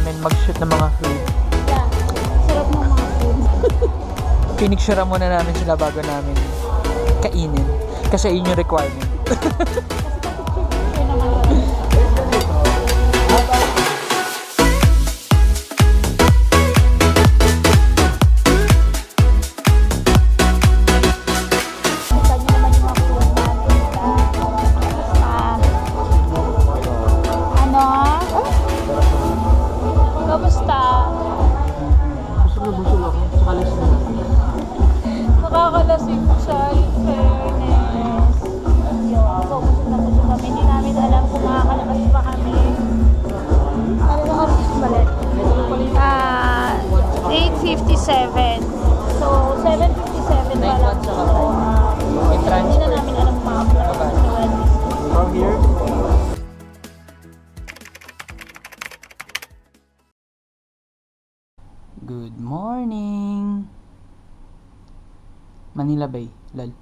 namin mag-shoot ng mga food. Yeah, sarap ng mga food. Pinicture muna namin sila bago namin kainin. Kasi yun yung requirement. Nakakalasing siya, in fairness. Yun, so busog na busog kami. Hindi namin alam kung makakalakas pa kami. Ano na oras balik? 8:57. So, 7:57 pa lang. So, hindi na namin alam kung makakalakas. From here? Good morning! Manila Bay, lol.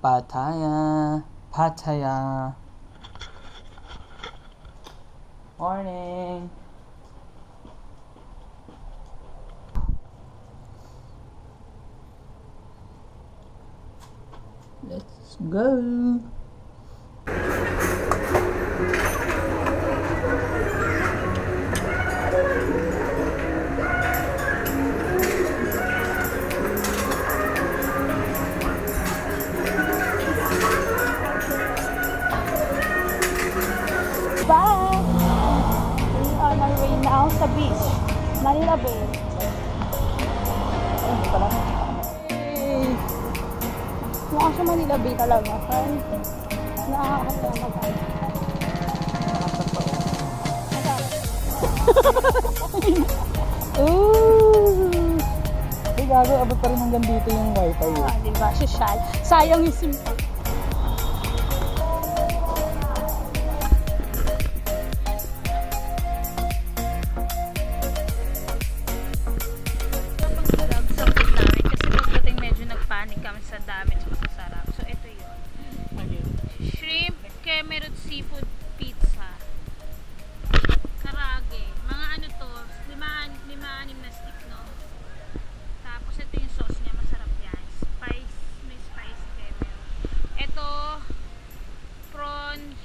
Pattaya, Pattaya. Morning. Let's go. Sa beach, Manila Bay. Mukha siya Manila Bay talaga. Nakakakaya magkano. Ooh! Ay, gago, abot pa rin hanggang dito yung wifi. Diba? Social. Sayang yung SIM. Route Seafood Pizza. Karage. Mga ano to, lima-anim na stick, no? Tapos ito yung sauce niya, masarap yan. Spice, may spice kemer. Ito, prawn,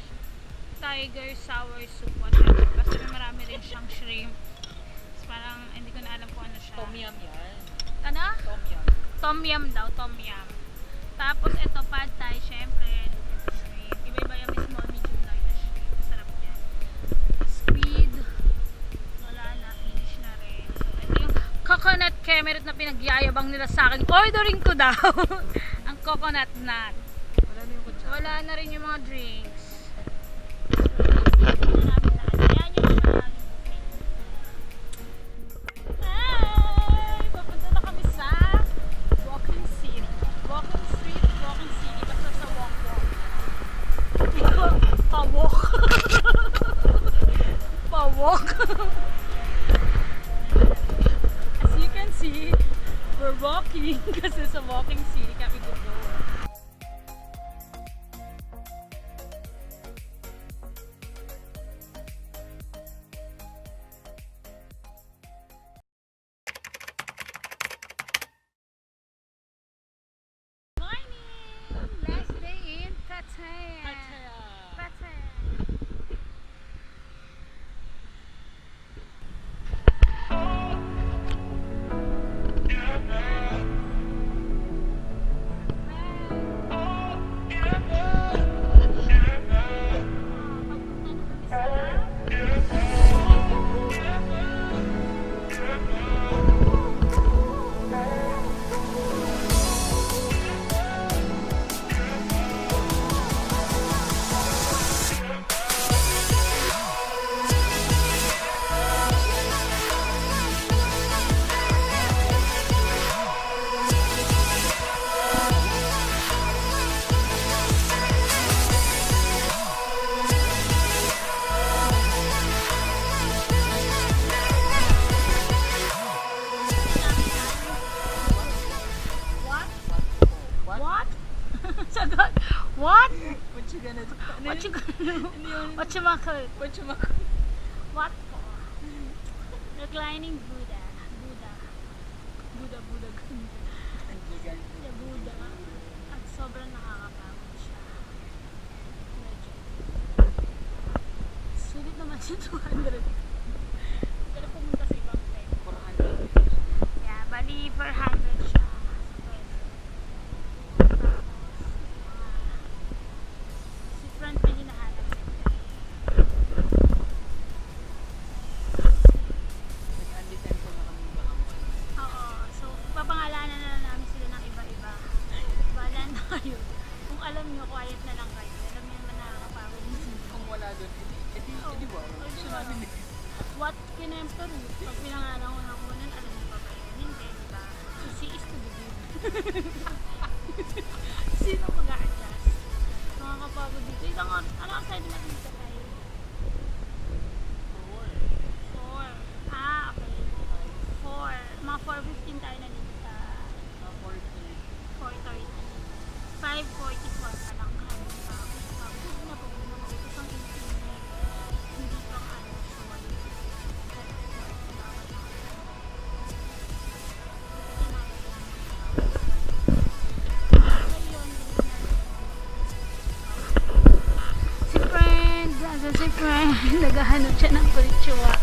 tiger, sour soup, whatever. Basta may marami rin siyang shrimp. Parang, hindi ko na alam kung ano siya. Tom yum yan. Ano? Tom yum. Tom yum daw, tom yum. Tapos ito, pad thai, syempre. Iba-iba yung may small, medium, large na shrimp. Masarap yan. Squid. Wala na. Finish na rin. So, ito yung coconut kemerut na pinagyayabang nila sa akin. Ordering ko daw. Ang coconut nut. Wala na yung kutsara. Wala na rin yung mga drinks. Yan yung mga namin booking. Hi! Papunta na kami sa Walking City. Walking Street, Walking City. Basta sa walk-walk. Pawalk. Pawalk. As you can see, we're walking kasi sa Walking City kami gusto. Morning! Last day in Pattaya. Pattaya. What? What you gonna do? What you gonna do? What you gonna do? What you What for? Reclining Buddha. Buddha. Buddha, Buddha, ganda. Yeah, Buddha. At sobrang nakakapagod siya. Medyo. Sulit naman siya 200. Pero pumunta sa ibang time. 400. Yeah, bali 400 siya. Si front pa hinahanap siya. Oo. So, papangalanan na lang namin sila ng iba-iba. Wala na kayo. Kung alam nyo, quiet na lang kayo. Alam nyo naman nakakapagod minsan. Kung wala doon, edi ba? Gusto namin eh. What can emperor? Pag pinangalan ko ng kunan, alam mo pa ba yun? Hindi, diba? So, C is to begin. Sino mag-a-adjust? Nakakapagod dito. Ilang oras? Ano ang side natin dito tayo? 4. Ah, okay. 4. Mga 4:15 tayo na dito sa 4:30. 5:44 pa lang kami. Pagod na po naman dito sa hindi pang ano, short. Si friend, naghahanap siya ng kulitsura.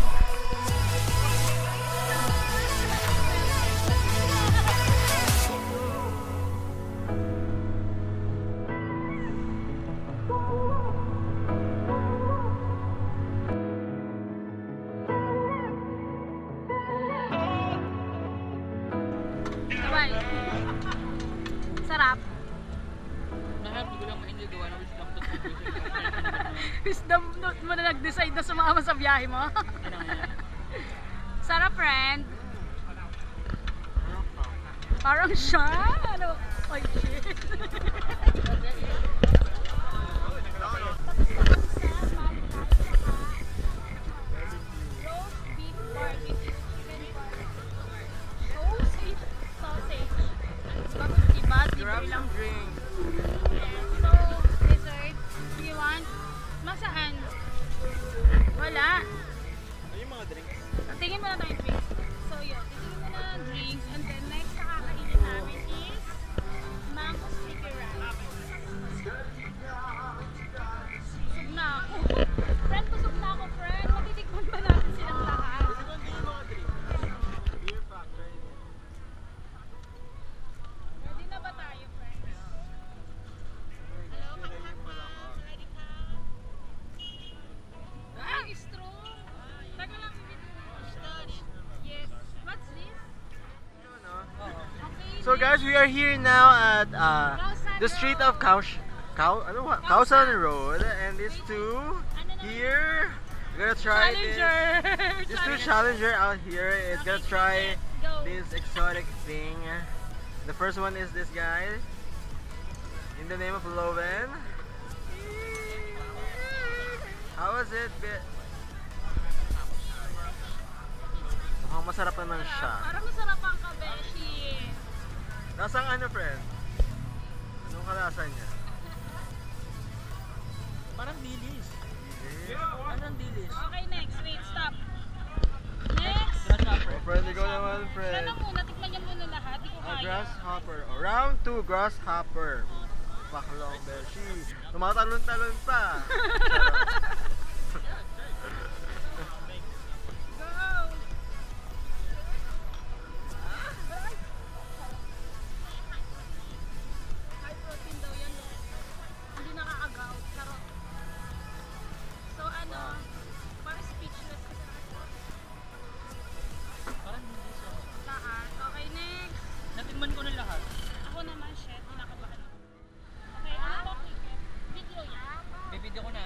Sabay. Sarap. Lahat, hindi ko lang ma-enjoy gawa na wisdom to. Wisdom note mo na nag-decide na sumama sa biyahe mo. Sarap, friend. Parang siya. Ano? Oy, shit. Roast beef barbecue. Sausage. Diba? Libre lang. Drink. So, dessert. Do you want? Masaan? Wala. Ano yung mga drinks? Tingin mo na tayo drinks. So, yun. Tingin mo na drinks. And then, next na kakainin namin is mango sticky rice. Busog na ako. Friend, busog na ako, friend. Matitikman ba natin silang lahat? Ready na ba tayo, friends? Hello, ready ka? Ah, straw! Taga lang, yes. What's this? Okay, So guys, we are here now at the street of Kausan Road, and these two here, we're gonna try Challenger! these two challenger out here is gonna try this exotic thing. The first one is this guy, in the name of Loven. How was it? Mukhang masarap naman siya. Parang masarap ang kabeshi. Lasang ano, friend? Anong kalasa niya? Parang dilis. Parang dilis. Okay, next. Wait, stop. Next. Oh, friend, ikaw naman, Siya friend. na muna. Tikman niya muna lahat. Di ko kaya. Grasshopper. Oh, round 2, grasshopper. Paklong beshi. Tumatalon-talon pa. Go! High protein daw yan. Hindi nakakagaw. Charot. So ano, parang speechless kasi ako. Parang dilis. Lahat. Okay, next. Natikman ko na lahat. Ako naman, shit. Kinakabahan ako. Okay, ano ba cricket? Video yan. Bibidyo ko na.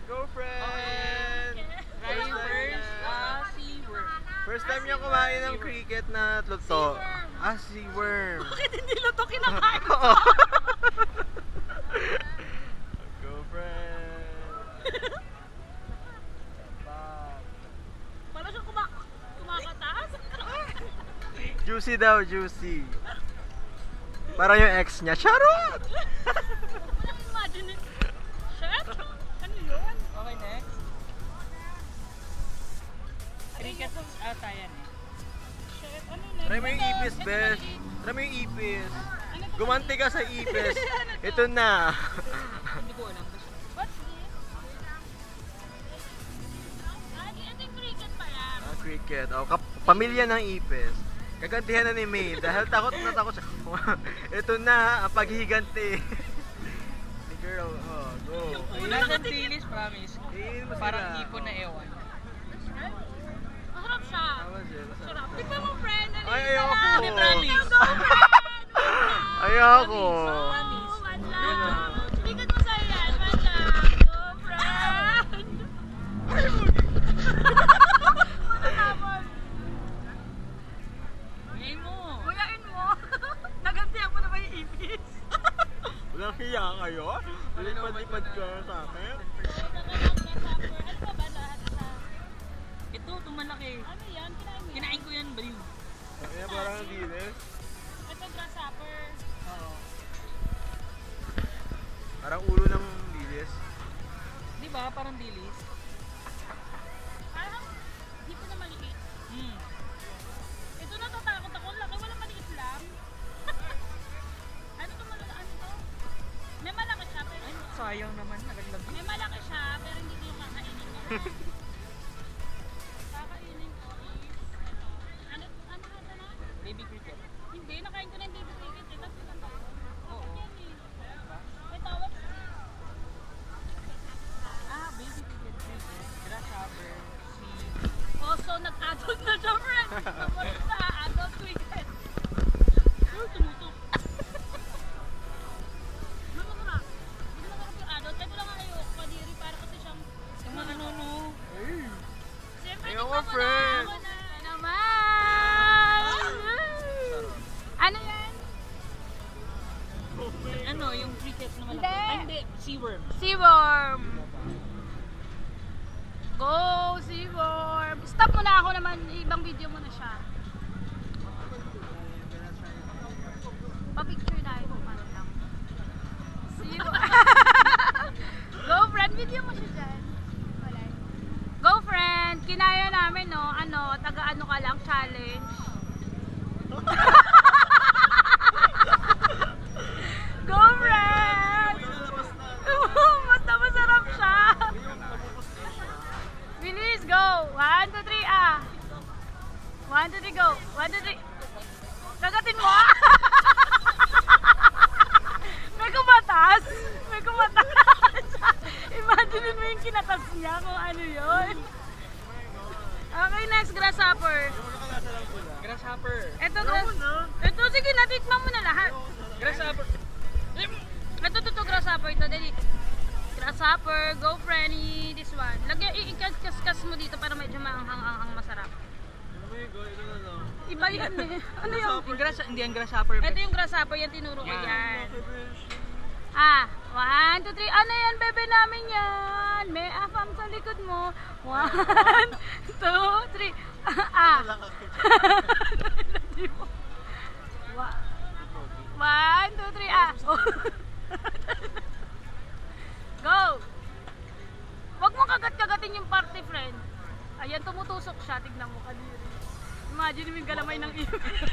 Go, friend! Try first. Seaworm. First time niya kumain ng cricket na luto. Seaworm. Bakit hindi luto kinakain ko? Go, friend! Parang siyang kumakatas. Juicy daw, juicy. Para yung ex niya. Charot! Walang imagine. Shit! Ano yun? Okay, next. Cricket ata yan eh. Shit, ano na? Try mo yung Ito, ipis, ito Bes. maliit. Try mo yung ipis. Ano to? Gumanti ka sa ipis. Ito na. Hindi ko alam. What's this? Ito yung cricket pala. Cricket. Oh, pamilya ng ipis. Kagantihan na ni May dahil takot na takot siya. Ito na, ang paghihiganti. Ni girl, oh, go. Nasaan dilis, promise. Tingin mo sila. Parang ipon na ewan. Masarap siya. Tama siya, masarap. Sarap. Tignan mo, friend. Ano Ay, yun ayoko. na? Hindi, promise. Go, friend! Ayoko. Oh, one love. Tingnan mo sa'yo yan. One love. Go, friend! Matatapon. Ngayon mo. Kuyain mo. Nagantihan mo na ba yung ipis? Walang hiya kayo? Lipad-lipad ka sa akin? Ano pa ba lahat sa... Ito, itong malaki. Ano yan? Kinain mo yan? Kinain ko yan, baliw. Kaya parang dilis. Ito grasshopper. Oo. Parang ulo ng dilis. Di ba? Parang dilis. Parang hindi po na maliit. Hmm. Ito natatakot ako. Laki, wala maliit lang. Ano to malala? Ano to? May malaki siya pero... Ay, sayang naman. Nagaglag. May malaki siya pero hindi ko yung kakainin ko. Kakainin ko is... Ito. Ano hata na? Baby cricket. Hindi, nakain ko na yung baby cricket. Eh, tapos ilan tayo? Oo. Yan eh. May tawag siya. Ah, baby cricket. Grasshopper. Sea. Oh, so nag-adult na siya, friend. Naman sa adult cricket. Oh, tumutok. Masarap. Hindi masarap yung adult. Ito lang ang ayoko. Kadiri para kasi siyang... Yung mga ano. Siyempre, Ayoko, tikman mo na. friend. Ako na. Naman! Ano yan? Ano, yung cricket na malaki. Hindi. Ay, hindi. Seaworm. Seaworm. Go, seaworm. Stop mo na ako naman. Ibang video mo na siya. Pa-picture tayo kung ano lang. Seaworm. Go, friend. Video mo siya dyan. Wala. Go, friend. Kinaya namin, no? Ano, taga-ano ka lang, challenge. Go, friend! Basta masarap siya. Bilis, go! 1, 2, 3, ah! 1, 2, 3, go! 1, 2, 3. Kagatin mo, ah! May kumatas! May kumatas! Imagine mo yung kinatas niya kung ano yun. Okay, next, grasshopper. Grasshopper. Ito, sige, natikman mo na lahat. Grasshopper. Ito, grasshopper ito. Dali. Grasshopper, go Frenny, this one. Lagyan, ikas-kas mo dito para medyo maanghang-anghang masarap. Iba yan eh. Ano yung? Hindi yan grasshopper. Ito yung grasshopper, yan tinuro ko Yan. yan. Ah, 1, 2, 3. Ano yan, bebe namin yan? May afam sa likod mo. 1, 2, 3. Ah. 1, 2, 3, ah. Go! Huwag mo kagat-kagatin yung party, friend. Ayan, tumutusok siya. Tignan mo, kadiri. Imagine mo yung galamay ng ipis.